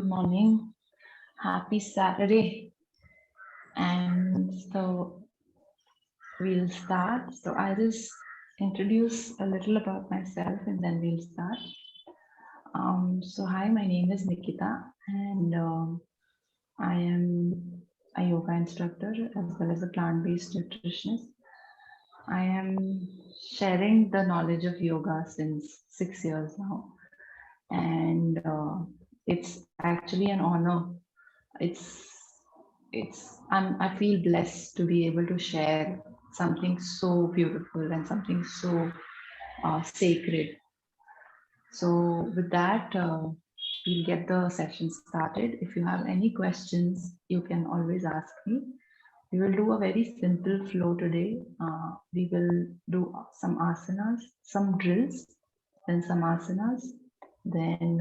morning. Happy Saturday. And so we'll start. So I'll just introduce a little about myself and then we'll start. So hi, my name is Nikita and I am a yoga instructor as well as a plant-based nutritionist. I am sharing the knowledge of yoga since 6 years now. And it's actually an honor. It's I feel blessed to be able to share something so beautiful and something so sacred. So with that, we'll get the session started. If you have any questions, you can always ask me. We will do a very simple flow today. We will do some asanas, some drills, then some asanas, then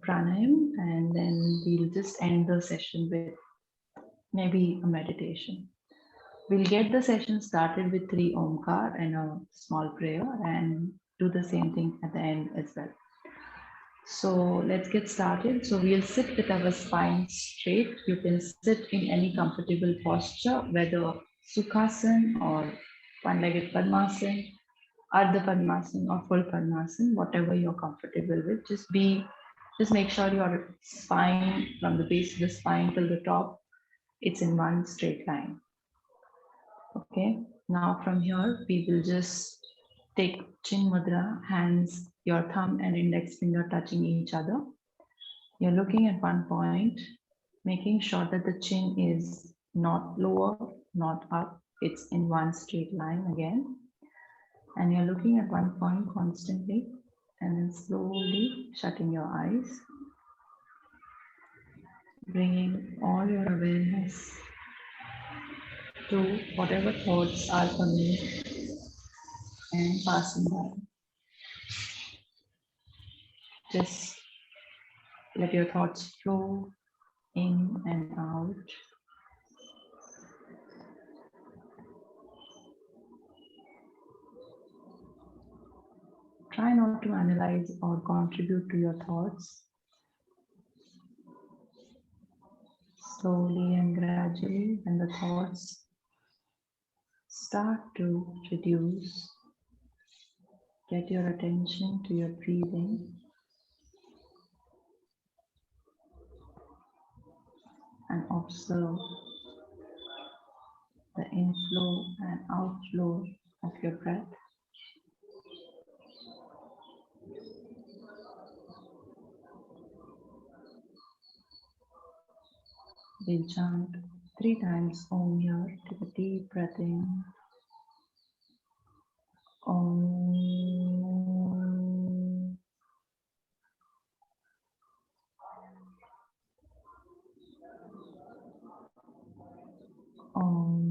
pranayama, and then we'll just end the session with maybe a meditation. We'll get the session started with 3 Omkar and a small prayer and do the same thing at the end as well. So let's get started. So we'll sit with our spine straight. You can sit in any comfortable posture, whether Sukhasana or one-legged Padmasana, Ardha Padmasana or full Padmasana, whatever you're comfortable with. Just make sure your spine, from the base of the spine till the top, it's in one straight line. Okay, now from here, we will just take chin mudra, hands, your thumb and index finger touching each other. You're looking at one point, making sure that the chin is not lower, not up. It's in one straight line again. And you're looking at one point constantly and then slowly shutting your eyes, bringing all your awareness to whatever thoughts are coming and passing by. Just let your thoughts flow in and out. Try not to analyze or contribute to your thoughts. Slowly and gradually, when the thoughts start to reduce, get your attention to your breathing and observe the inflow and outflow of your breath. We'll chant 3 times Om here. Take a deep breath in. Om. Om.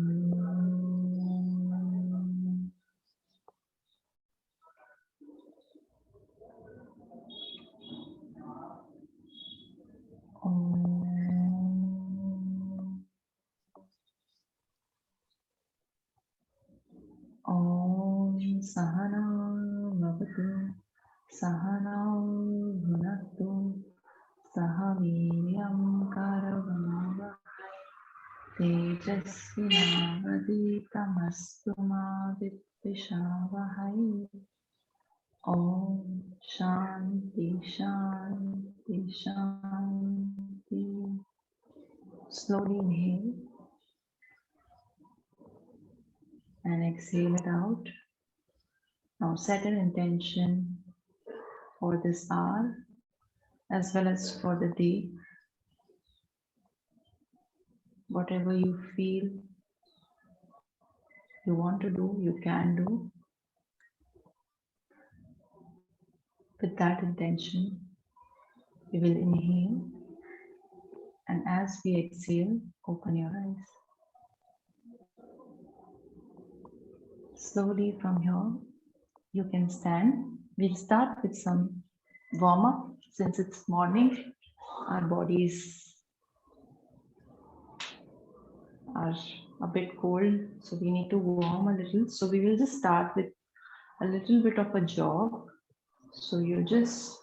Om Sahana Vavatu Sahana Bhunaktu Sahaviryam Karavamavahai Tejasvinavaditamastu ma Vidvishavahai. Om Shanti Shanti Shanti. Slowly inhale and exhale it out. Now set an intention for this hour as well as for the day. Whatever you feel you want to do, you can do. With that intention, we will inhale, and as we exhale, open your eyes. Slowly from here, you can stand. We'll start with some warm-up. Since it's morning, our bodies are a bit cold, so we need to warm a little. So we will just start with a little bit of a jog. So you just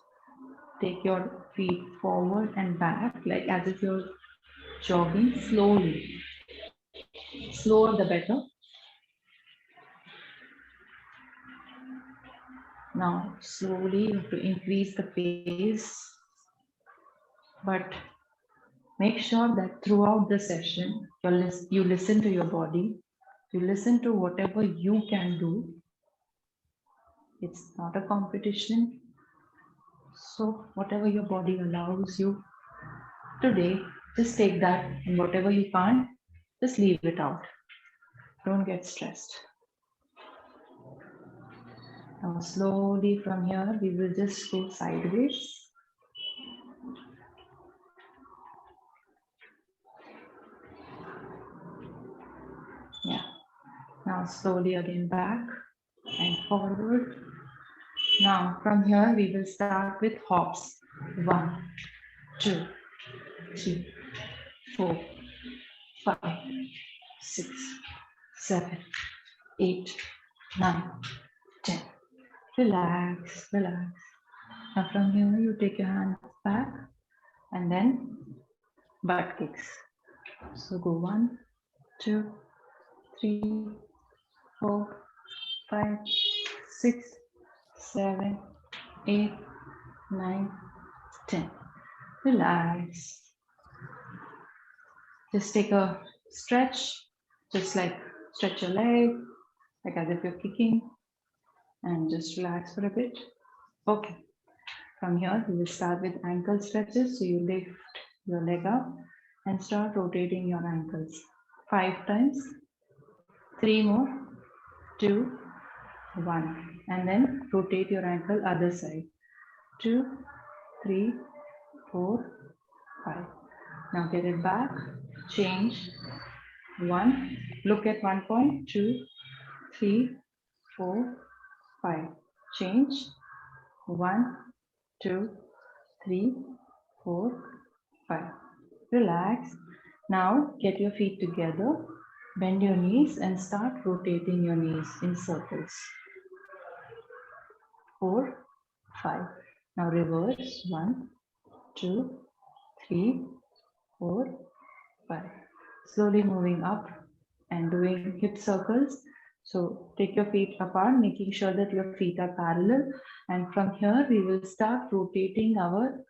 take your feet forward and back, like as if you're jogging slowly. Slower the better. Now, slowly you have to increase the pace, but make sure that throughout the session, you listen to your body, you listen to whatever you can do. It's not a competition. So, whatever your body allows you today, just take that, and whatever you can't, just leave it out. Don't get stressed. Now, slowly from here, we will just go sideways. Yeah. Now, slowly again back and forward. Now, from here, we will start with hops. 1, 2, 3, 4, 5, 6, 7, 8, 9, 10. Relax, relax. Now, from here, you take your hands back and then butt kicks. So, go 1, 2, 3, 4, 5, 6, 7, 8, 9, 10. Relax. Just take a stretch, just like stretch your leg, like as if you're kicking, and just relax for a bit. Okay. From here, we will start with ankle stretches. So you lift your leg up and start rotating your ankles 5 times. 3 more. 2, 1. And then rotate your ankle other side. 2, 3, 4, 5. Now get it back. Change. 1. Look at 1 point. 2, 3, 4, 5. Change. 1, 2, 3, 4, 5. Relax. Now get your feet together. Bend your knees and start rotating your knees in circles. 4, 5. Now reverse. 1, 2, 3, 4, 5. Slowly moving up and doing hip circles. So take your feet apart, making sure that your feet are parallel. And from here, we will start rotating our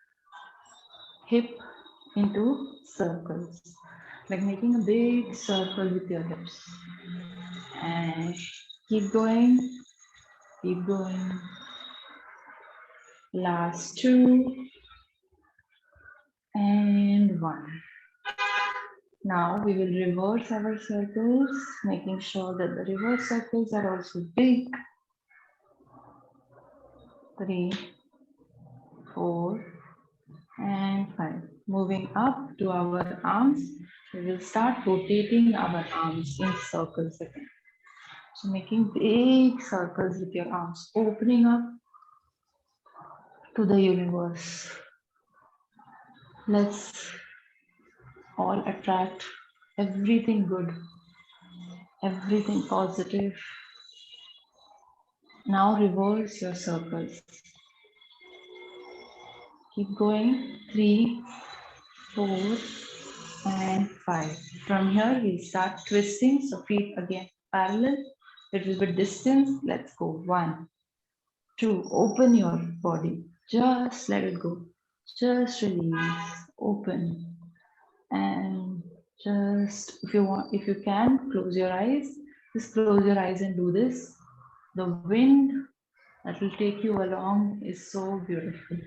hip into circles, like making a big circle with your hips. And keep going, keep going. Last 2 and 1. Now we will reverse our circles, making sure that the reverse circles are also big. 3, 4, and 5. Moving up to our arms, we will start rotating our arms in circles again. So making big circles with your arms, opening up to the universe. Let's all attract everything good, everything positive. Now reverse your circles. Keep going. 3, 4, and 5. From here, we'll start twisting. So feet again parallel, little bit distance. Let's go. 1, 2. Open your body. Just let it go. Just release. Open. And just if you can, close your eyes. Just close your eyes and do this. The wind that will take you along is so beautiful.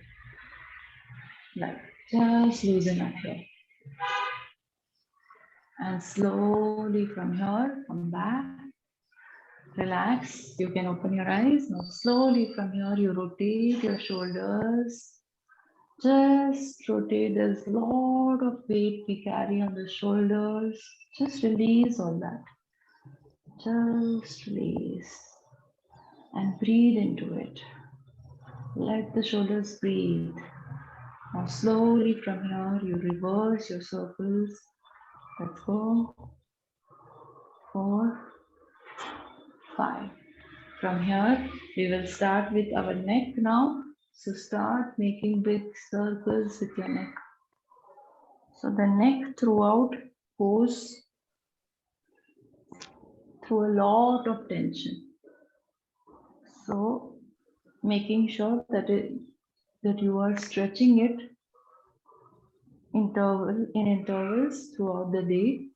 Like just loosen up here. And slowly from here, come back. Relax. You can open your eyes. Now slowly from here, you rotate your shoulders. Just rotate. There's a lot of weight we carry on the shoulders. Just release all that. Just release. And breathe into it. Let the shoulders breathe. Now slowly from here, you reverse your circles. Let's go. 4, 5. From here, we will start with our neck now. So start making big circles with your neck. So the neck throughout goes through a lot of tension. So making sure that you are stretching it in intervals throughout the day,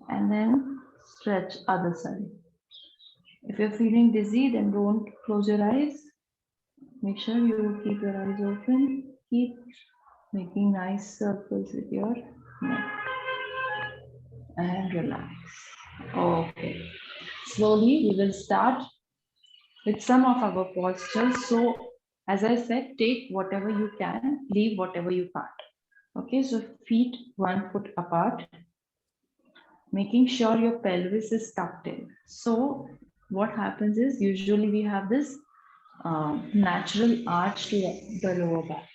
and then stretch other side. If you're feeling dizzy, then don't close your eyes. Make sure you keep your eyes open. Keep making nice circles with your neck and relax. Okay. Slowly we will start with some of our postures. So as I said, take whatever you can, leave whatever you can't. Okay, so feet 1 foot apart, making sure your pelvis is tucked in. So what happens is usually we have this natural arch to the lower back.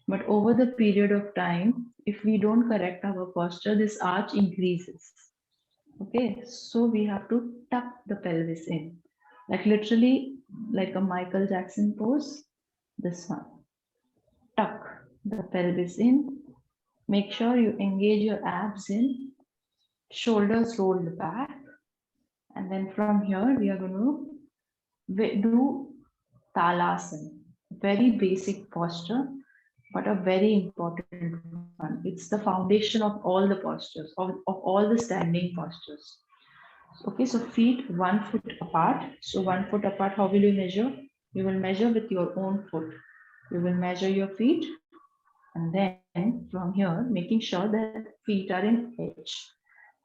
But over the period of time, if we don't correct our posture, this arch increases. Okay, so we have to tuck the pelvis in, like literally like a Michael Jackson pose. This one, tuck the pelvis in. Make sure you engage your abs in, shoulders rolled back, and then from here we are going to do talasana, very basic posture, but a very important one. It's the foundation of all the postures, of all the standing postures. Okay, so feet 1 foot apart. So 1 foot apart, how will you measure? You will measure with your own foot. You will measure your feet, and then from here, making sure that feet are in H.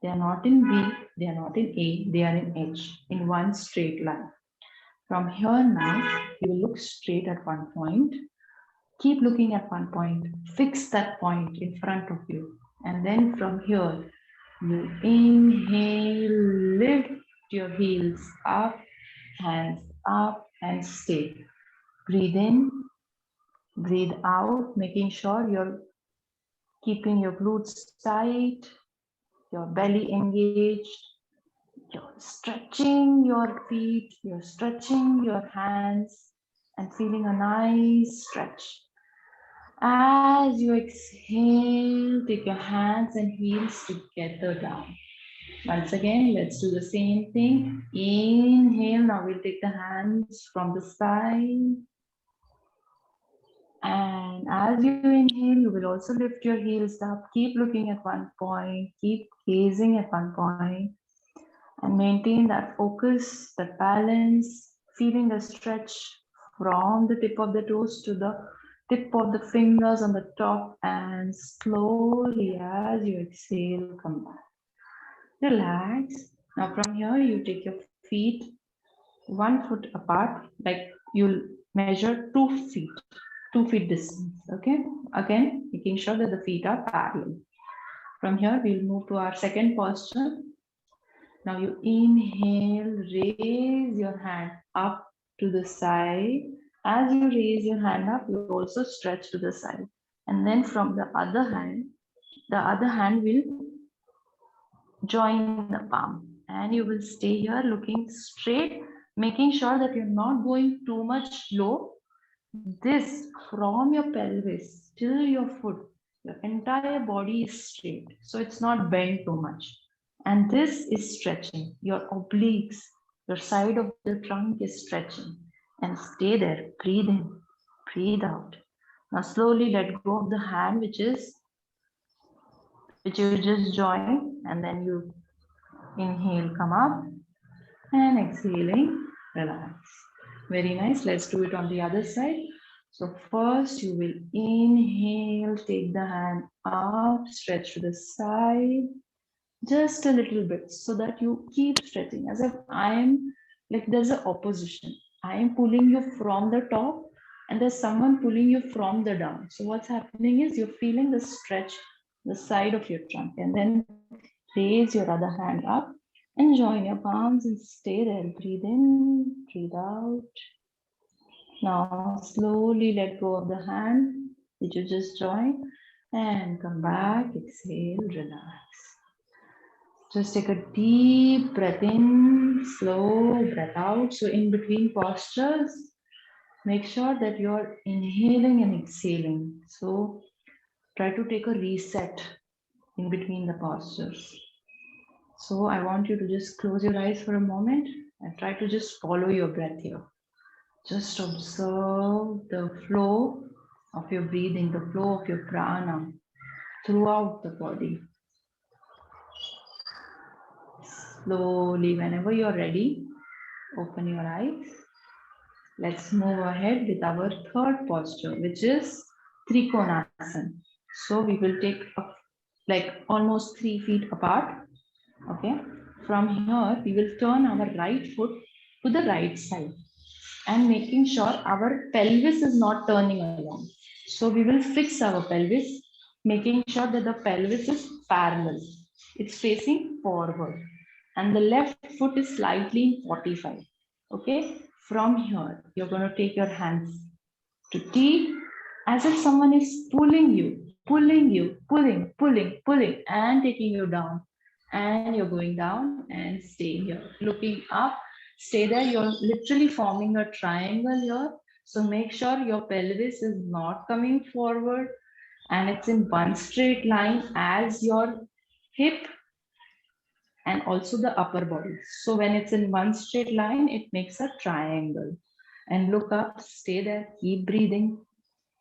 They are not in B, they are not in A, they are in H, in one straight line. From here now, you will look straight at one point. Keep looking at one point. Fix that point in front of you. And then from here, you inhale, lift your heels up, hands up, and stay. Breathe in, breathe out, making sure you're keeping your glutes tight, your belly engaged. You're stretching your feet, you're stretching your hands, and feeling a nice stretch. As you exhale, take your hands and heels together down. Once again, let's do the same thing. Inhale, now we'll take the hands from the side. And as you inhale, you will also lift your heels up. Keep looking at one point, keep gazing at one point, and maintain that focus, that balance, feeling the stretch from the tip of the toes to the tip of the fingers on the top, and slowly as you exhale, come back. Relax. Now from here, you take your feet 1 foot apart, like you'll measure 2 feet distance, okay? Again, making sure that the feet are parallel. From here, we'll move to our second posture. Now you inhale, raise your hand up to the side. As you raise your hand up, you also stretch to the side. And then from the other hand will join the palm. And you will stay here looking straight, making sure that you're not going too much low. This from your pelvis till your foot, your entire body is straight. So it's not bent too much. And this is stretching. Your obliques, your side of the trunk is stretching. And stay there. Breathe in, breathe out. Now slowly let go of the hand which you just joined, and then you inhale, come up, and exhaling, relax. Very nice. Let's do it on the other side. So first you will inhale, take the hand up, stretch to the side, just a little bit, so that you keep stretching as if there's an opposition. I am pulling you from the top and there's someone pulling you from the down. So what's happening is you're feeling the stretch, the side of your trunk, and then raise your other hand up and join your palms and stay there. Breathe in, breathe out. Now slowly let go of the hand that you just joined and come back, exhale, relax. Just take a deep breath in, slow breath out. So in between postures, Make sure that you're inhaling and exhaling. So try to take a reset in between the postures. So I want you to just close your eyes for a moment and try to just follow your breath here. Just observe the flow of your breathing, the flow of your prana throughout the body. Slowly, whenever you're ready, open your eyes. Let's move ahead with our third posture, which is Trikonasana. So we will take like almost 3 feet apart. Okay. From here, we will turn our right foot to the right side and making sure our pelvis is not turning along. So we will fix our pelvis, making sure that the pelvis is parallel. It's facing forward and the left foot is slightly in 45. Okay. From here, you're going to take your hands to T as if someone is pulling, and taking you down. And you're going down and stay here. Looking up, stay there. You're literally forming a triangle here. So make sure your pelvis is not coming forward and it's in one straight line as your hip and also the upper body. So when it's in one straight line, it makes a triangle. And look up, stay there, keep breathing.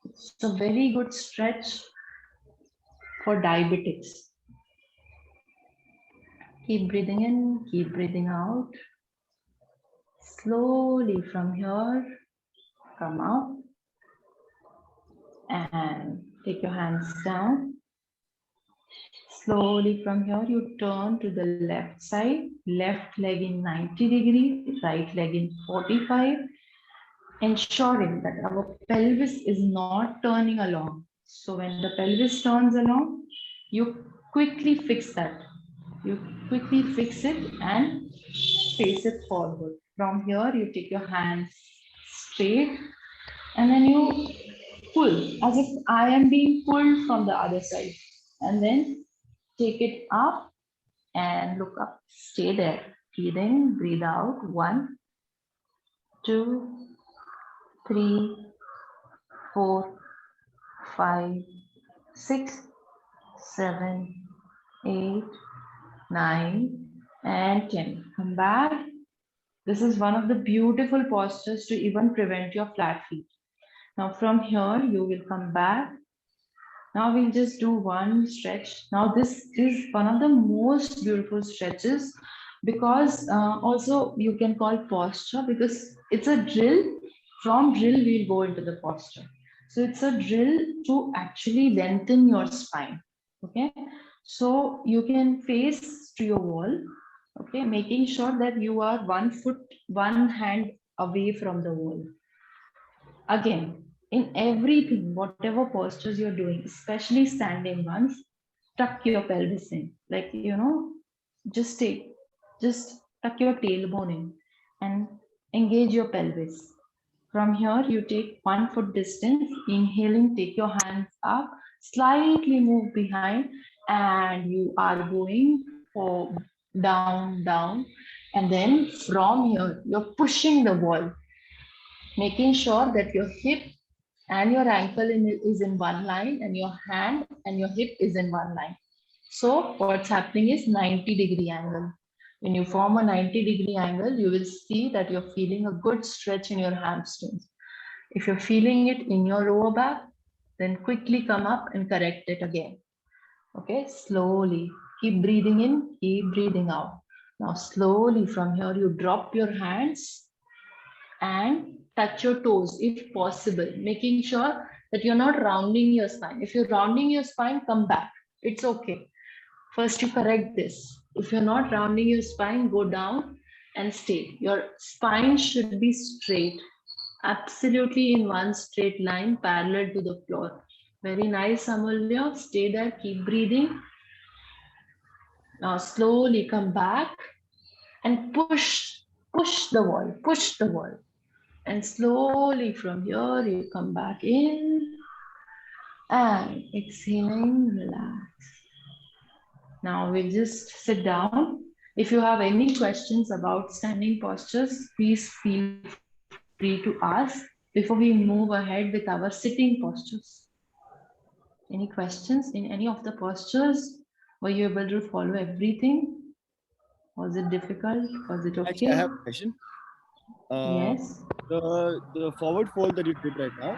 It's a very good stretch for diabetics. Keep breathing in, keep breathing out. Slowly from here, come up and take your hands down. Slowly from here, you turn to the left side, left leg in 90 degrees, right leg in 45, ensuring that our pelvis is not turning along. So when the pelvis turns along, you quickly fix that. You quickly fix it and face it forward. From here, you take your hands straight and then you pull as if I am being pulled from the other side. And then take it up and look up. Stay there. Breathe in, breathe out. 1, 2, 3, 4, 5, 6, 7, 8, 9, and 10. Come back. This is one of the beautiful postures to even prevent your flat feet. Now from here, you will come back. Now we'll just do one stretch. Now this is one of the most beautiful stretches because also you can call posture because it's a drill. From drill, we'll go into the posture. So it's a drill to actually lengthen your spine. Okay. So you can face to your wall. Okay. Making sure that you are 1 foot, 1 hand away from the wall. Again, in everything, whatever postures you're doing, especially standing ones, tuck your pelvis in. Like, just tuck your tailbone in and engage your pelvis. From here, you take 1 foot distance, inhaling, take your hands up, slightly move behind, and you are going for down, down. And then from here, you're pushing the wall, making sure that your hip and your ankle is in one line and your hand and your hip is in one line. So what's happening is 90-degree angle. When you form a 90-degree angle, you will see that you're feeling a good stretch in your hamstrings. If you're feeling it in your lower back, then quickly come up and correct it again. Okay, slowly. Keep breathing in, keep breathing out. Now slowly from here, you drop your hands and touch your toes if possible, making sure that you're not rounding your spine. If you're rounding your spine, come back. It's okay. First, you correct this. If you're not rounding your spine, go down and stay. Your spine should be straight, absolutely in one straight line, parallel to the floor. Very nice, Amulya. Stay there, keep breathing. Now, slowly come back and push the wall, push the wall. And slowly from here, you come back in and exhaling, relax. Now we'll just sit down. If you have any questions about standing postures, please feel free to ask. before we move ahead with our sitting postures. Any questions in any of the postures? Were you able to follow everything? Was it difficult? Was it Actually, I okay? have a question. Uh, Yes. the forward fold that you did right now,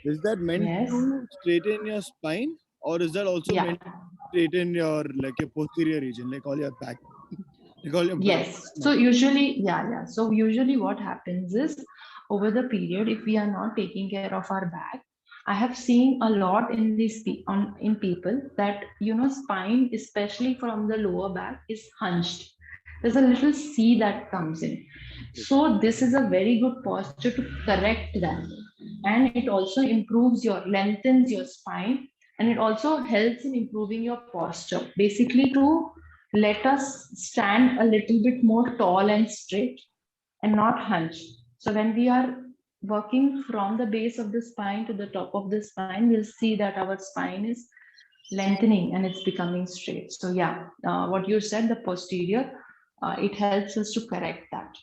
is that meant Yes. to straighten your spine, or is that also Yeah. meant to straighten your like your posterior region, like all your back, like all your back Yes. So muscles? usually, yeah. So usually what happens is over the period, if we are not taking care of our back, I have seen a lot in these in people that spine, especially from the lower back, is hunched. There's a little C that comes in. So this is a very good posture to correct that, and it also improves your lengthens your spine, and it also helps in improving your posture. Basically, to let us stand a little bit more tall and straight and not hunched. So when we are working from the base of the spine to the top of the spine, we'll see that our spine is lengthening and it's becoming straight. So yeah, what you said, the posterior, it helps us to correct that.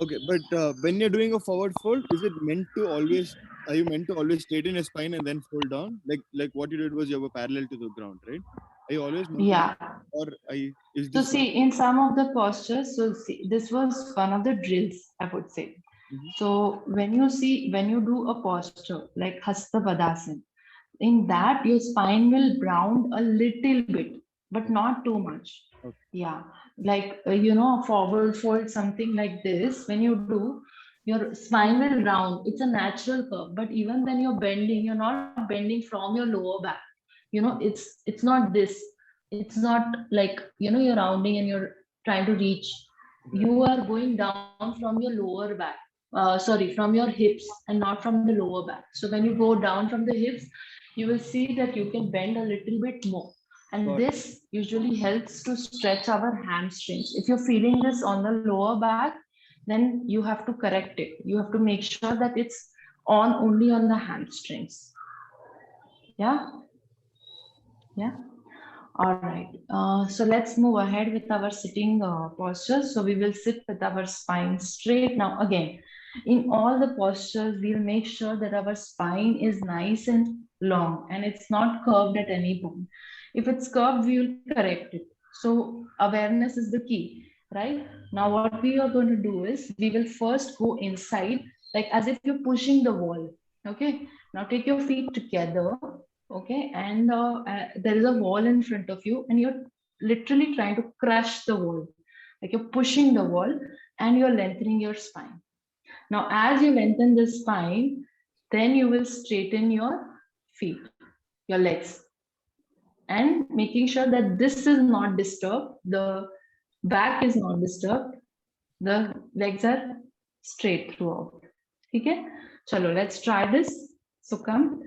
Okay, but when you're doing a forward fold, is it meant to always? Are you meant to always straighten your spine and then fold down? Like what you did was you were parallel to the ground, right? Are you always meant to do, Yeah. or is So this see, some? in some of the postures, so see, this was one of the drills, I would say. Mhm. So when you do a posture like Hasta Padasana, in that your spine will round a little bit, but Okay. not too much. Okay. Yeah, like a forward fold, something like this. When you do, your spine will round. It's a natural curve, but even when you're bending, you're not bending from your lower back. It's not this. It's not like you're rounding and you're trying to reach. Right. You are going down from your lower back. Sorry, from your hips and not from the lower back. So when you go down from the hips, you will see that you can bend a little bit more. And Got it. this usually helps to stretch our hamstrings. If you're feeling this on the lower back, then you have to correct it. You have to make sure that it's on only on the hamstrings. Yeah, yeah. All right. So let's move ahead with our sitting posture. So we will sit with our spine straight. Now, again, in all the postures, we'll make sure that our spine is nice and long and it's not curved at any point. If it's curved, we will correct it. So awareness is the key, right? Now, what we are going to do is we will first go inside, like as if you're pushing the wall. Okay. Now take your feet together. Okay, and there is a wall in front of you and you're literally trying to crush the wall, like you're pushing the wall and you're lengthening your spine. Now as you lengthen the spine, then you will straighten your feet, your legs, and making sure that this is not disturbed, the back is not disturbed, the legs are straight throughout. Okay, chalo, let's try this. So come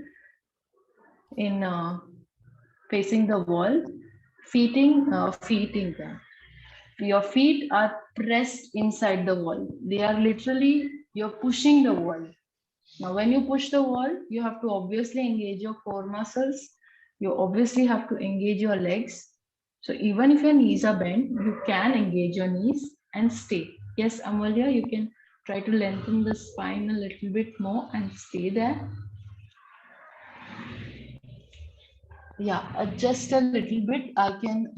in facing the wall, feeting them. Your feet are pressed inside the wall. They are literally, you're pushing the wall. Now, when you push the wall, you have to obviously engage your core muscles. You obviously have to engage your legs. So even if your knees are bent, you can engage your knees and stay. Yes, Amalia, you can try to lengthen the spine a little bit more and stay there. Yeah, just a little bit. I can,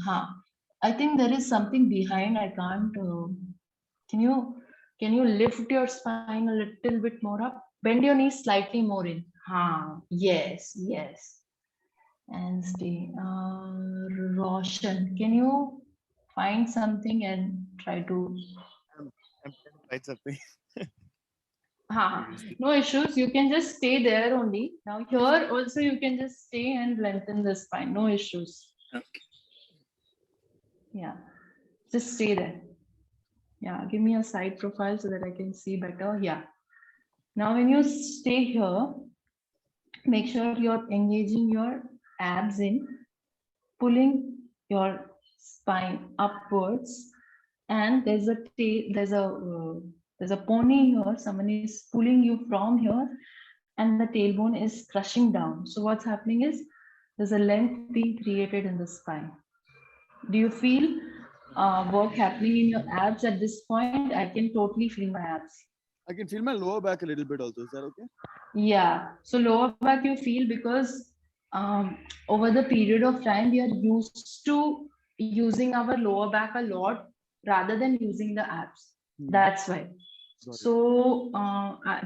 I think there is something behind. I can't. Can you can you lift your spine a little bit more up? Bend your knees slightly more in. Yes, yes. And stay. Roshan, can you find something and try to? I'm, I'm trying to find something. No issues. You can just stay there only. Now here also you can just stay and lengthen the spine. No issues. Yeah, just stay there. Yeah, give me a side profile so that I can see better. Yeah. Now, when you stay here, make sure you're engaging your abs in, pulling your spine upwards, and there's a pony here. Someone is pulling you from here, and the tailbone is crushing down. So what's happening is there's a length being created in the spine. Do you feel work happening in your abs at this point? I can totally feel my abs. I can feel my lower back a little bit also. Is that okay? Yeah. So lower back you feel because over the period of time we are used to using our lower back a lot rather than using the abs. That's why. Got it. So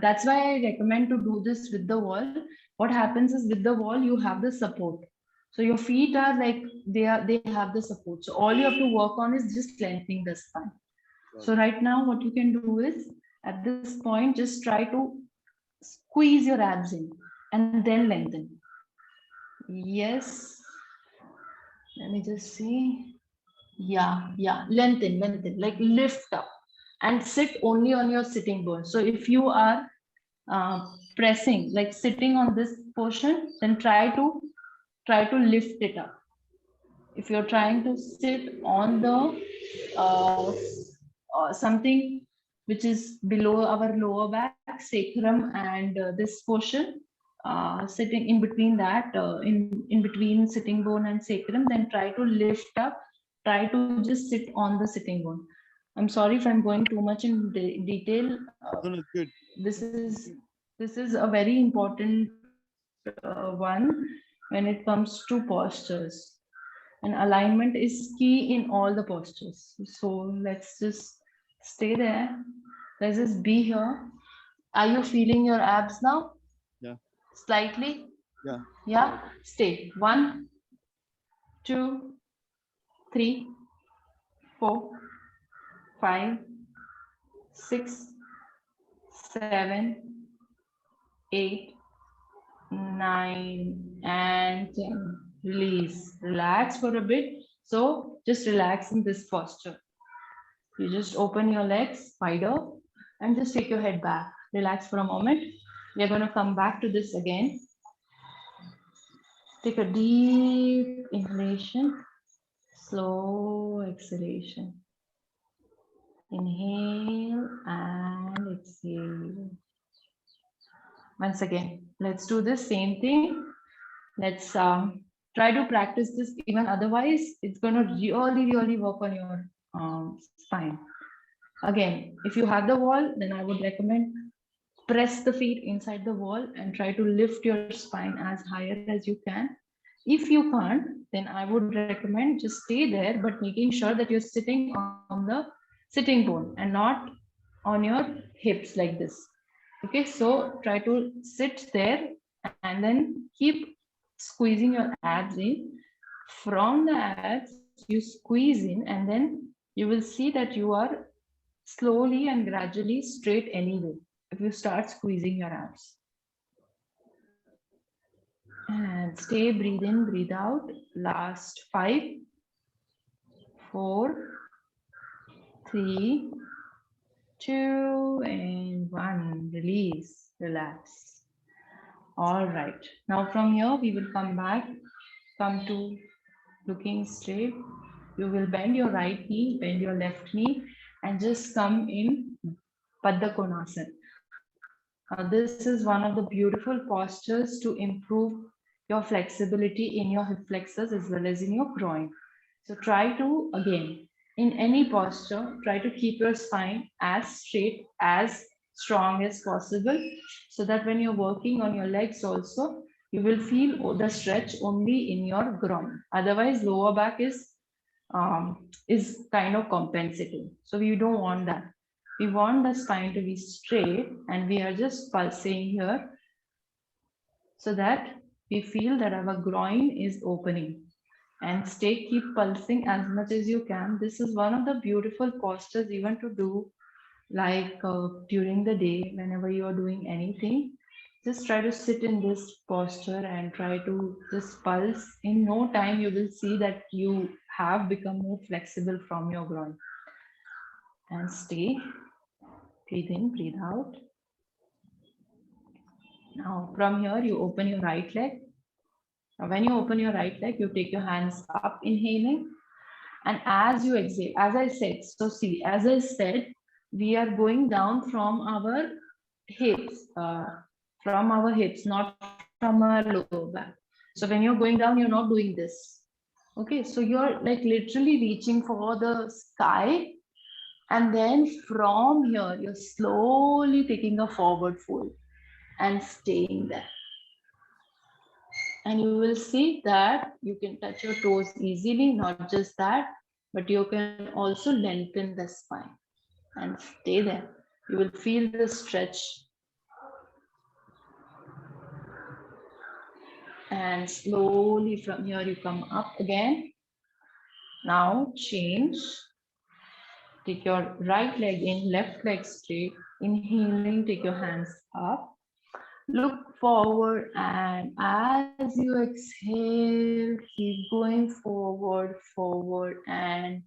that's why I recommend to do this with the wall. What happens is with the wall you have the support. So your feet are like they have the support. So all you have to work on is just lengthening the spine. Got So it. right now what you can do is at this point just try to squeeze your abs in and then lengthen. Yes. Let me just see. Yeah. Lengthen, like lift up and sit only on your sitting bone. So if you are pressing, like sitting on this portion, then try to lift it up. If you're trying to sit on the something which is below our lower back, sacrum, and this portion, sitting in between that, in between sitting bone and sacrum, then try to lift up. Try to just sit on the sitting bone. I'm sorry if I'm going too much in detail. No, it's good. This is a very important one when it comes to postures. And alignment is key in all the postures. So let's just stay there. Let's just be here. Are you feeling your abs now? Yeah. Slightly? Yeah. Yeah? Stay. 1, 2, 3, 4, 5, 6, 7, 8, 9, and 10. Release. Relax for a bit. So just relax in this posture. You just open your legs wider and just take your head back. Relax for a moment. We are going to come back to this again. Take a deep inhalation, slow exhalation. Inhale and exhale. Once again, let's do the same thing. Let's try to practice this. Even otherwise, it's going to really work on your spine. Again, if you have the wall, then I would recommend press the feet inside the wall and try to lift your spine as higher as you can. If you can't, then I would recommend just stay there, but making sure that you're sitting on the sitting bone and not on your hips like this. Okay, so try to sit there and then keep squeezing your abs in. From the abs, you squeeze in, and then you will see that you are slowly and gradually straight anyway if you start squeezing your abs. And stay, breathe in, breathe out. Last 5, 4, 3, 2, and 1. Release, relax. All right. Now from here, we will come back, come to looking straight. You will bend your right knee, bend your left knee, and just come in Padma Konasana. This is one of the beautiful postures to improve your flexibility in your hip flexors as well as in your groin. So try to, again, in any posture, try to keep your spine as straight, as strong as possible, so that when you're working on your legs also, you will feel the stretch only in your groin. Otherwise, lower back is kind of compensating. So we don't want that. We want the spine to be straight, and we are just pulsing here so that we feel that our groin is opening. And keep pulsing as much as you can. This is one of the beautiful postures even to do, like during the day whenever you are doing anything. Just try to sit in this posture and try to just pulse. In no time you will see that you have become more flexible from your groin. And stay. Breathe in, breathe out. Now from here you open your right leg. Now when you open your right leg, you take your hands up, inhaling, and as you exhale, as I said, so see, as I said, we are going down from our hips, not from our lower back. So when you're going down, you're not doing this. Okay, so you're like literally reaching for the sky And then from here, you're slowly taking a forward fold and staying there. And you will see that you can touch your toes easily, not just that, but you can also lengthen the spine and stay there. You will feel the stretch. And slowly from here, you come up again. Now change. Take your right leg in, left leg straight. Inhaling, take your hands up. Look forward, and as you exhale, keep going forward, forward, and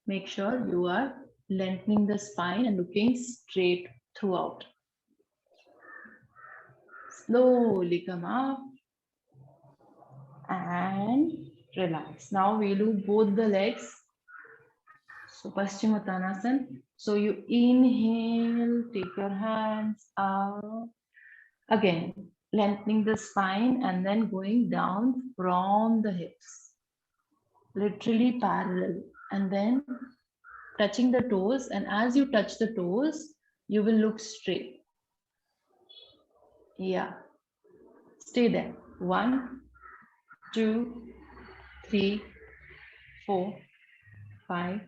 make sure you are lengthening the spine and looking straight throughout. Slowly come up and relax. Now we do both the legs. So Paschimottanasana. So you inhale, take your hands up. Again, lengthening the spine and then going down from the hips, literally parallel, and then touching the toes. And as you touch the toes, you will look straight. Yeah, stay there. 1, 2, 3, 4, 5,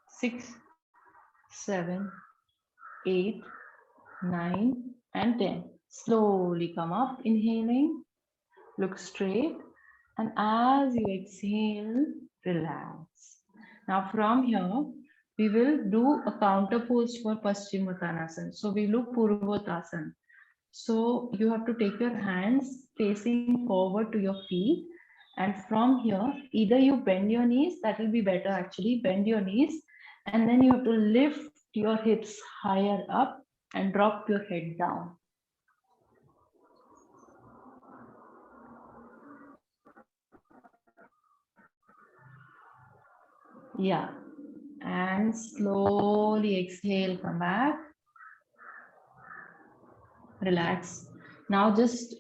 6, 7, 8, 9, and 10. Slowly come up, inhaling, look straight, and as you exhale, relax. Now from here, we will do a counter pose for Paschimottanasana. So we look Purvottasana. So you have to take your hands facing forward to your feet, and from here, either you bend your knees, that will be better actually, bend your knees, and then you have to lift your hips higher up and drop your head down. Yeah, and slowly exhale, come back, relax. Now just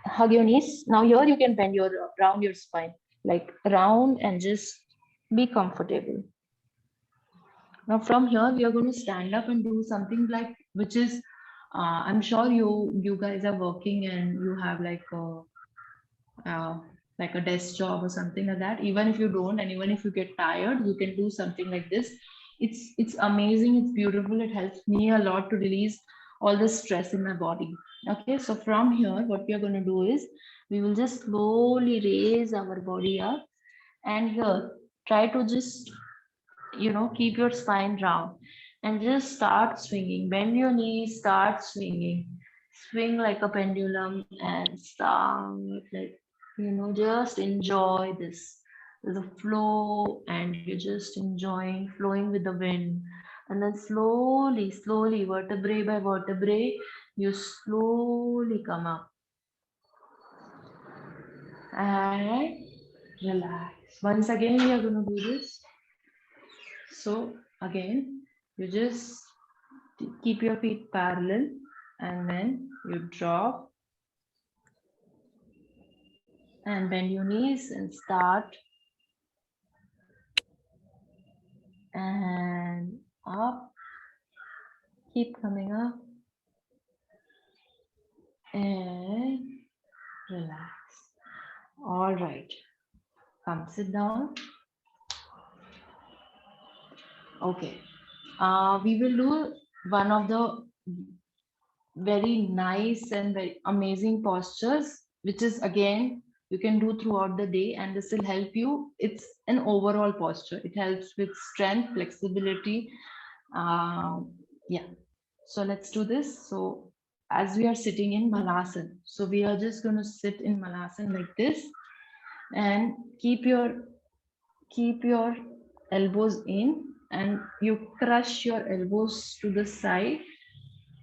hug your knees. Now here you can bend your round your spine, like round, and just be comfortable. Now from here we are going to stand up and do something like, which is, I'm sure you guys are working and you have uh, like a desk job or something like that. Even if you don't, and even if you get tired, you can do something like this. It's amazing, it's beautiful, it helps me a lot to release all the stress in my body. Okay, so from here what we are going to do is, we will just slowly raise our body up, and here try to just, keep your spine round and just start swinging. Bend your knees, start swinging. Swing like a pendulum and start like, just enjoy this. The flow, and you're just enjoying flowing with the wind. And then slowly, slowly, vertebrae by vertebrae, you slowly come up and relax. Once again, we are going to do this. So again, you just keep your feet parallel, and then you drop and bend your knees and start, and up, keep coming up and relax. All right, come sit down. Okay, we will do one of the very nice and very amazing postures, which is again you can do throughout the day, and this will help you. It's an overall posture. It helps with strength, flexibility. Yeah. So let's do this. So as we are sitting in Malasana, so we are just going to sit in Malasana like this, and keep your elbows in, and you crush your elbows to the side,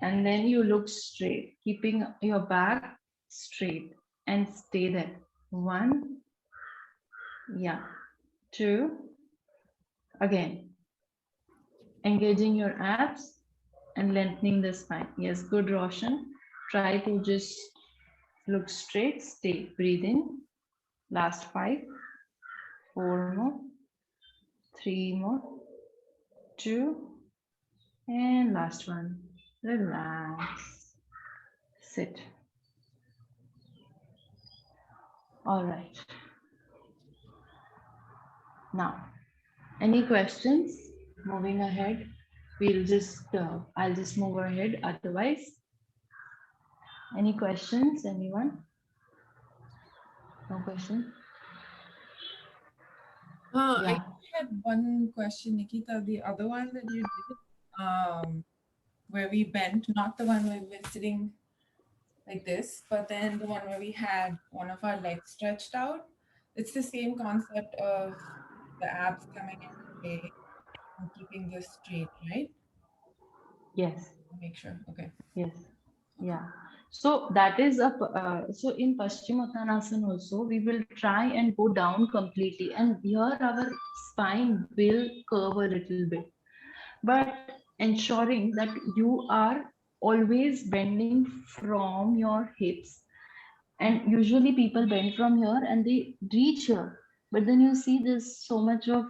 and then you look straight, keeping your back straight, and stay there. 1, yeah, 2, again, engaging your abs and lengthening the spine. Yes, good, Roshan. Try to just look straight, stay, breathe in. Last 5, 4 more, 3 more, 2, and last one. Relax. Sit. All right. Now, any questions? Moving ahead, I'll just move ahead. Otherwise, any questions? Anyone? No question? I Yeah. had one question, Nikita. The other one that you did, where we bent, not the one where we were sitting like this, but then the one where we had one of our legs stretched out. It's the same concept of the abs coming into play and keeping this straight, right? Yes. Make sure. Okay. Yes. Okay. Yeah. So that is so in Paschimottanasana also we will try and go down completely, and here our spine will curve a little bit, but ensuring that you are always bending from your hips. And usually people bend from here and they reach here, but then you see there's so much of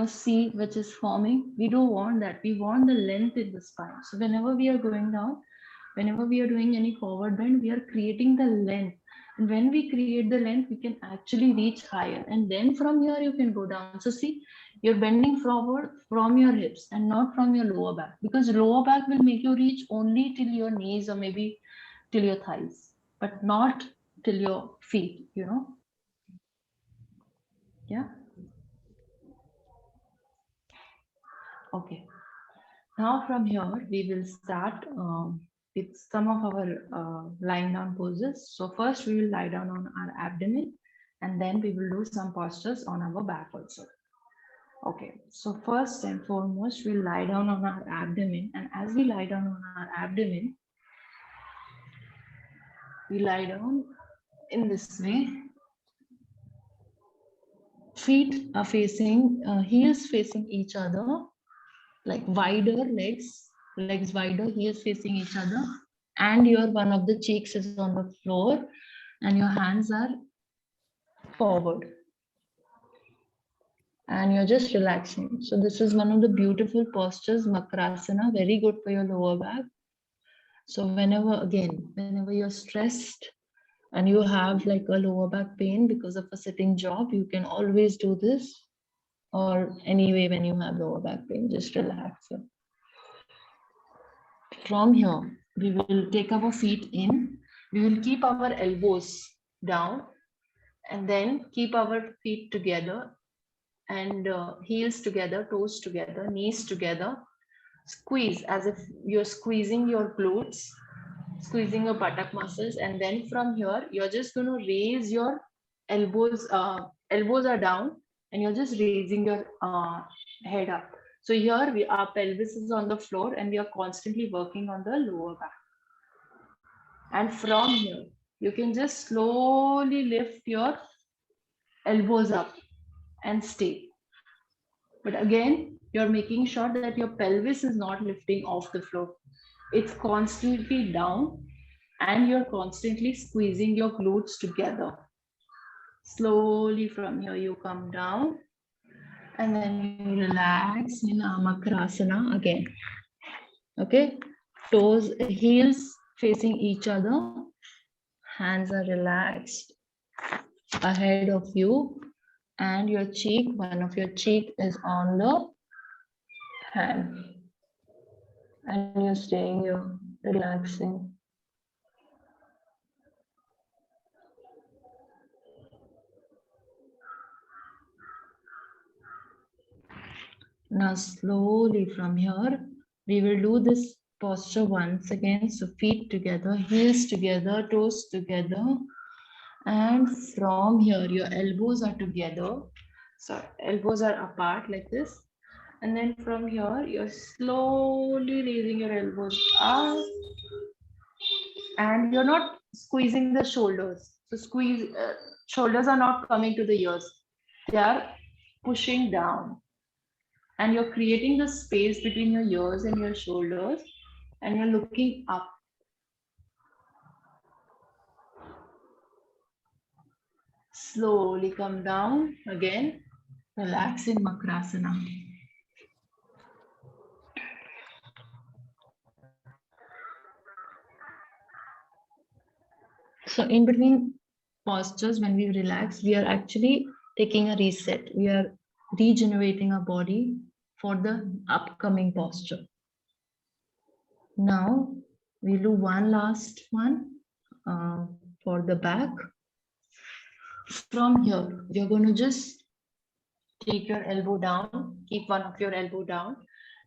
C which is forming. We don't want that. We want the length in the spine. So whenever we are going down, whenever we are doing any forward bend, we are creating the length. And when we create the length, we can actually reach higher. And then from here, you can go down. So see, you're bending forward from your hips and not from your lower back, because lower back will make you reach only till your knees or maybe till your thighs, but not till your feet. Yeah. Okay. Now from here, we will start with some of our lying down poses. So first we will lie down on our abdomen, and then we will do some postures on our back also. Okay, so first and foremost, we'll lie down on our abdomen, and as we lie down on our abdomen, we lie down in this way. Feet are facing, heels facing each other, like wider legs wider, heels facing each other, and your one of the cheeks is on the floor, and your hands are forward, and you're just relaxing. So this is one of the beautiful postures, Makrasana, very good for your lower back. So whenever you're stressed and you have like a lower back pain because of a sitting job, you can always do this, or anyway when you have lower back pain, just relax. From here, we will take our feet in. We will keep our elbows down and then keep our feet together and heels together, toes together, knees together. Squeeze as if you're squeezing your glutes, squeezing your buttock muscles. And then from here, you're just going to raise your elbows. Elbows are down and you're just raising your head up. So here our pelvis is on the floor and we are constantly working on the lower back. And from here, you can just slowly lift your elbows up and stay. But again, you're making sure that your pelvis is not lifting off the floor. It's constantly down and you're constantly squeezing your glutes together. Slowly from here, you come down and then you relax in Amakrasana again. Okay, toes, heels facing each other, hands are relaxed ahead of you, and your cheek, one of your cheek is on the hand, and you're staying, you're relaxing. Now slowly from here, we will do this posture once again. So feet together, heels together, toes together. And from here, your elbows are together. So elbows are apart like this. And then from here, you're slowly raising your elbows up. And you're not squeezing the shoulders. So shoulders are not coming to the ears. They are pushing down. And you're creating the space between your ears and your shoulders, and you're looking up. Slowly come down again. Relax in Makrasana. So in between postures, when we relax, we are actually taking a reset. We are regenerating our body for the upcoming posture. Now we'll do one last one for the back. From here, you're going to just take your elbow down, keep one of your elbow down,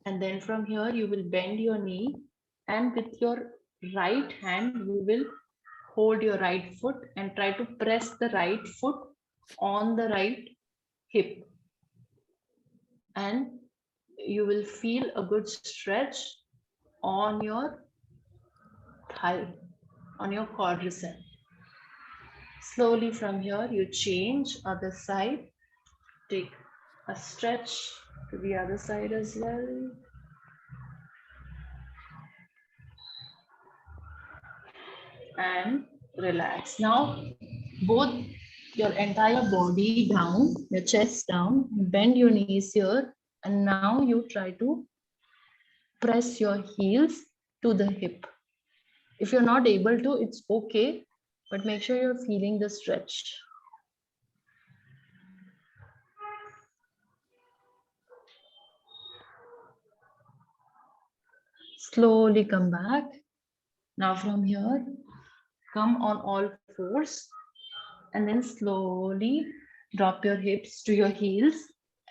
and then from here you will bend your knee, and with your right hand you will hold your right foot and try to press the right foot on the right hip, and you will feel a good stretch on your thigh, on your quadricep. Slowly from here you change other side, take a stretch to the other side as well. And relax. Now both your entire body down, your chest down, bend your knees here, and now you try to press your heels to the hip. If you're not able to, it's okay, but make sure you're feeling the stretch. Slowly come back. Now from here, come on all fours and then slowly drop your hips to your heels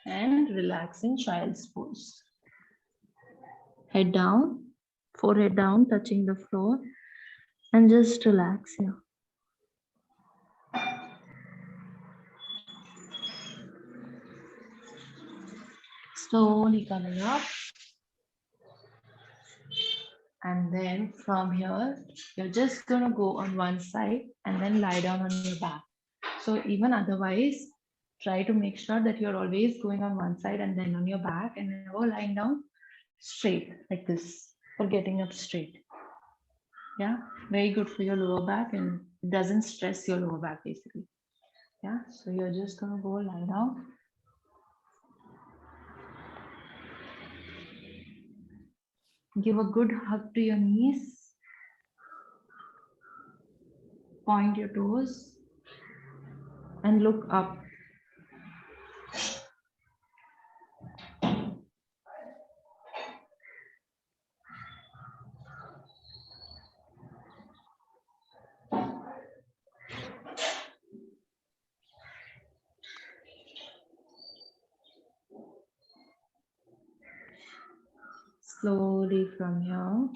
and relax in child's pose. Head down, forehead down, touching the floor, and just relax here. Slowly coming up. And then from here, you're just going to go on one side and then lie down on your back. So even otherwise, try to make sure that you're always going on one side and then on your back and never lying down straight like this or getting up straight. Yeah, very good for your lower back and it doesn't stress your lower back basically. Yeah, so you're just going to go lie down. Give a good hug to your knees. Point your toes and look up. Slowly from here,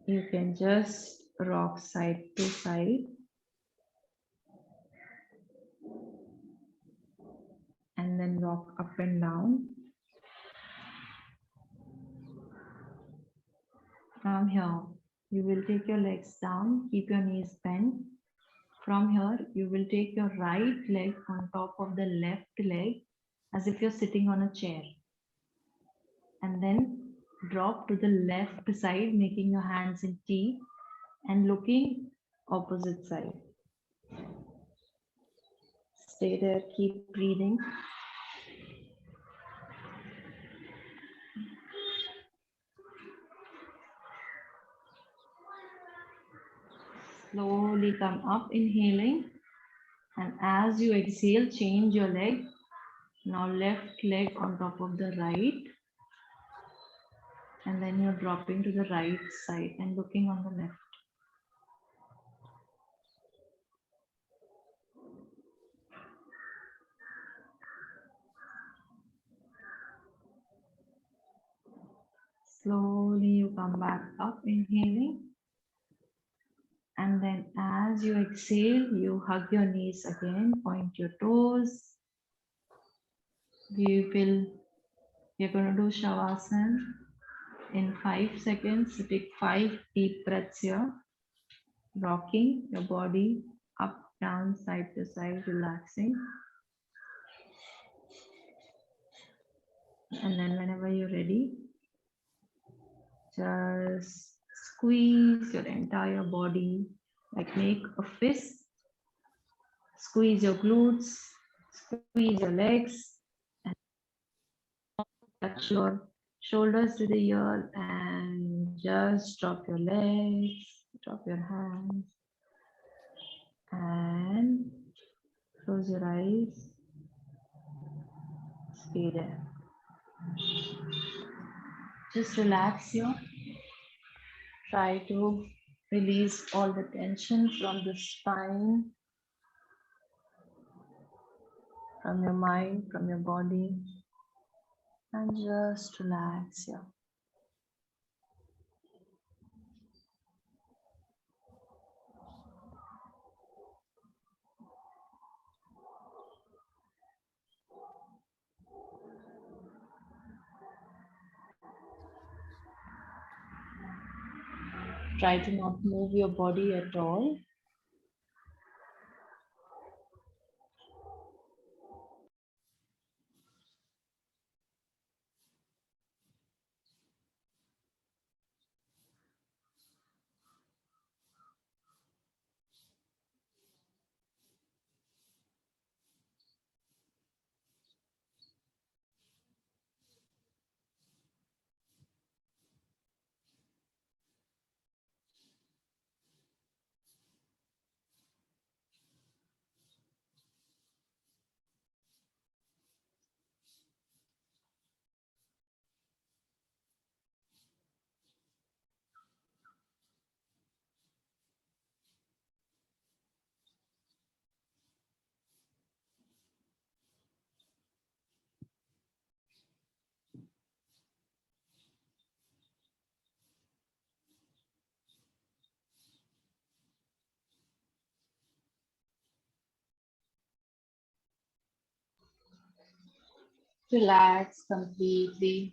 you can just rock side to side and then rock up and down. From here, you will take your legs down, keep your knees bent. From here, you will take your right leg on top of the left leg as if you're sitting on a chair. And then drop to the left side, making your hands in T and looking opposite side. Stay there, keep breathing. Slowly come up, inhaling. And as you exhale, change your leg. Now left leg on top of the right. And then you're dropping to the right side and looking on the left. Slowly you come back up, inhaling. And then as you exhale, you hug your knees again, point your toes. We're going to do Shavasana in 5 seconds. So take 5 deep breaths here. Rocking your body up, down, side to side, relaxing. And then whenever you're ready, just squeeze your entire body, like make a fist. Squeeze your glutes, squeeze your legs, and touch your shoulders to the ear and just drop your legs, Drop your hands and close your eyes. Stay there. Just relax you. Try to release all the tension from the spine, from your mind, from your body, and just relax you. Try to not move your body at all. Relax completely.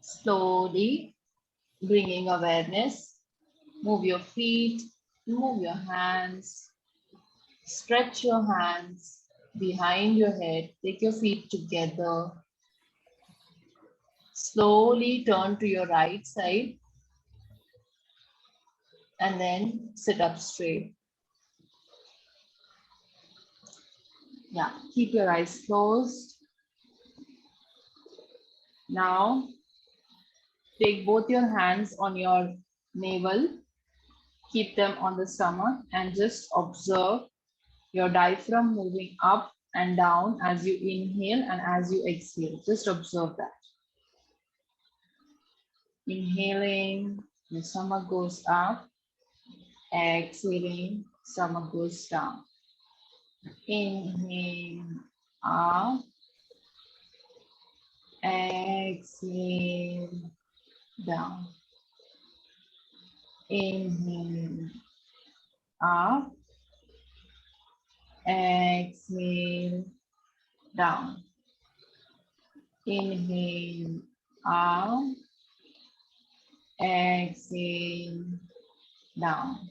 Slowly bringing awareness. Move your feet, move your hands, stretch your hands behind your head. Take your feet together. Slowly turn to your right side and then sit up straight. Yeah, keep your eyes closed. Now, take both your hands on your navel, keep them on the stomach, and just observe your diaphragm moving up and down as you inhale and as you exhale. Just observe that. Inhaling, your stomach goes up. Exhaling, stomach goes down. Inhale, up. Exhale, down. Inhale, up. Exhale, down. Inhale, up. Exhale, down.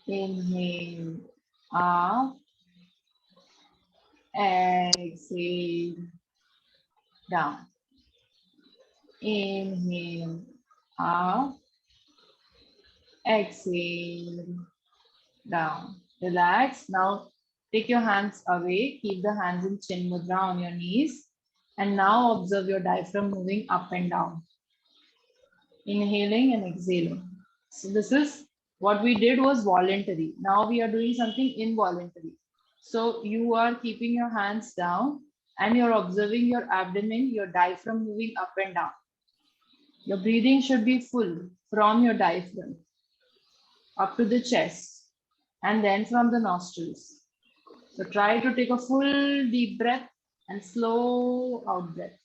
Inhale, Up. Exhale. Down. Inhale. Up. Exhale. Down. Relax. Now take your hands away. Keep the hands in chin mudra on your knees. And now observe your diaphragm moving up and down. Inhaling and exhaling. So this is what we did was voluntary. Now we are doing something involuntary. So you are keeping your hands down and you're observing your abdomen, your diaphragm moving up and down. Your breathing should be full from your diaphragm up to the chest and then from the nostrils. So try to take a full deep breath and slow out breath.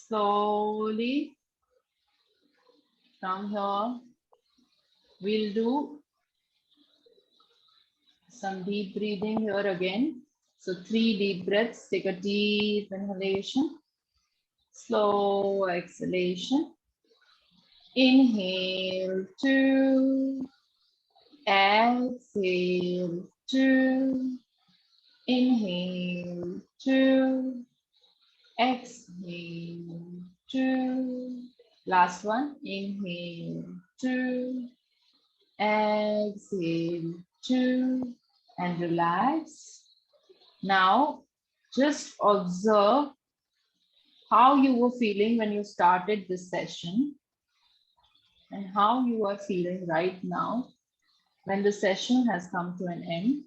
Slowly from here, we'll do some deep breathing here again. So 3 deep breaths. Take a deep inhalation, slow exhalation. Inhale 2, exhale 2, inhale 2, exhale 2. Last one, inhale 2, exhale 2, and relax. Now, just observe how you were feeling when you started this session and how you are feeling right now when the session has come to an end.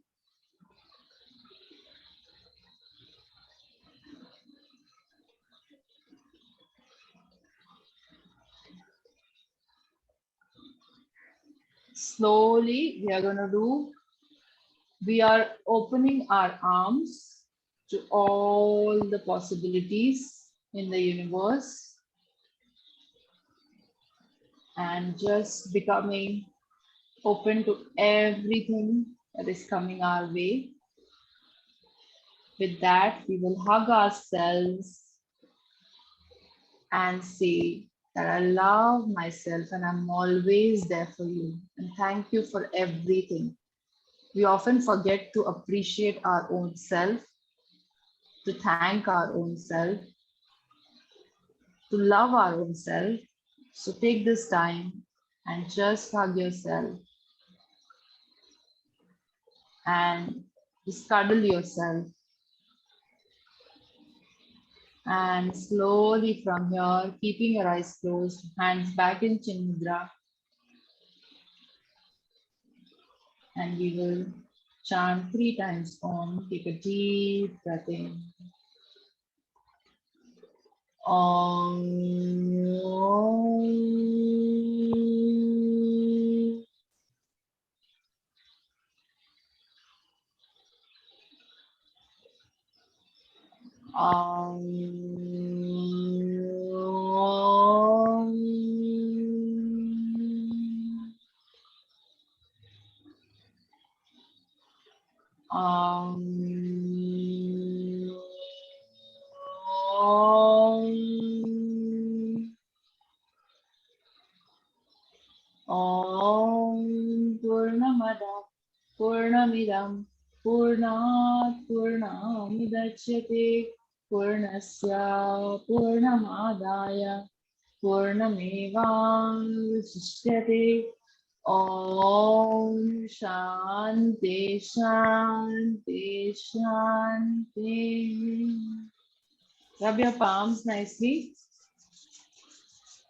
Slowly, we are opening our arms to all the possibilities in the universe and just becoming open to everything that is coming our way. With that, we will hug ourselves and say that I love myself and I'm always there for you. And thank you for everything. We often forget to appreciate our own self, to thank our own self, to love our own self. So take this time and just hug yourself and just cuddle yourself. And slowly from here, keeping your eyes closed, hands back in Chin Mudra. And we will chant 3 times Om. Take a deep breath in. Om. Purnamada Purnamidam Purnat Purnamidachyate Purnasya Purnamadaya Purnamevasishyate. Om Shanti Shanti Shanti. Rub your palms nicely.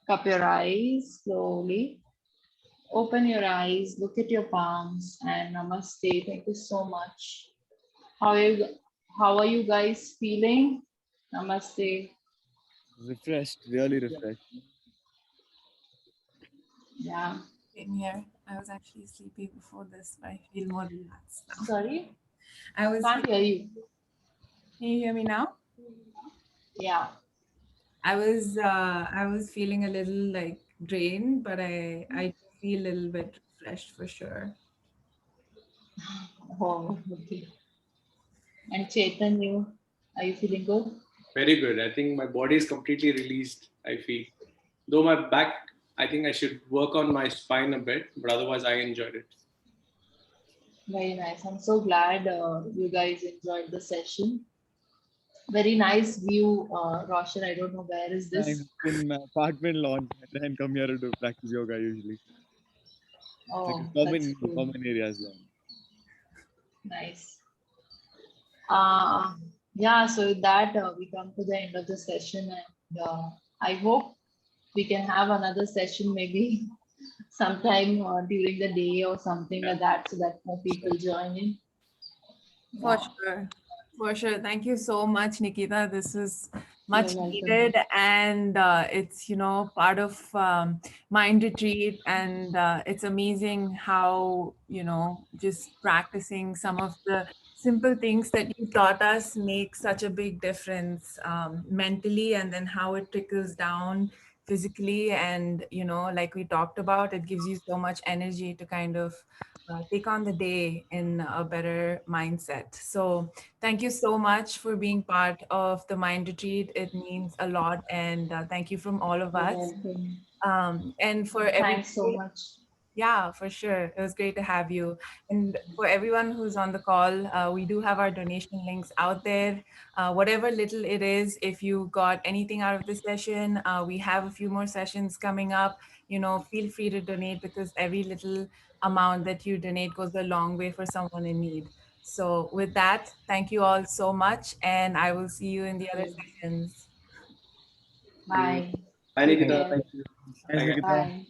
Cup your eyes slowly. Open your eyes, look at your palms, and namaste. Thank you so much. How are you guys feeling? Namaste. Refreshed, really refreshed. Yeah. In here. I was actually sleepy before this, but I feel more relaxed now. Sorry, I was. can't hear you. Can you hear me now? Yeah. I was feeling a little like drained, but I feel a little bit refreshed for sure. Oh, okay. And Chetan, are you feeling good? Very good. I think my body is completely released. I feel, though my back, I think I should work on my spine a bit, but otherwise I enjoyed it. Very nice. I'm so glad you guys enjoyed the session. Very nice view, Roshan. I don't know where is this. I'm in my apartment lawn and come here to practice yoga usually. It's like Oh, a that's cool. common areas lawn. Nice. Uh, yeah, so with that, we come to the end of the session, and I hope we can have another session maybe sometime during the day or something like that, so that more people join in. For Yeah, sure. For sure. Thank you so much, Nikita. This is you're much welcome. needed, and it's part of mind retreat, and it's amazing how just practicing some of the simple things that you taught us make such a big difference mentally, and then how it trickles down physically, and like we talked about, it gives you so much energy to kind of take on the day in a better mindset. So, thank you so much for being part of the Mind Retreat. It means a lot, and thank you from all of You're us. welcome. And for Thanks so everybody, much. yeah, for sure. It was great to have you. And for everyone who's on the call, we do have our donation links out there. Whatever little it is, if you got anything out of this session, we have a few more sessions coming up. Feel free to donate, because every little amount that you donate goes a long way for someone in need. So, with that, thank you all so much. And I will see you in the other sessions. Bye. Bye, Take Nikita. care. Thank you. Thanks, Bye, guys. Nikita. Bye.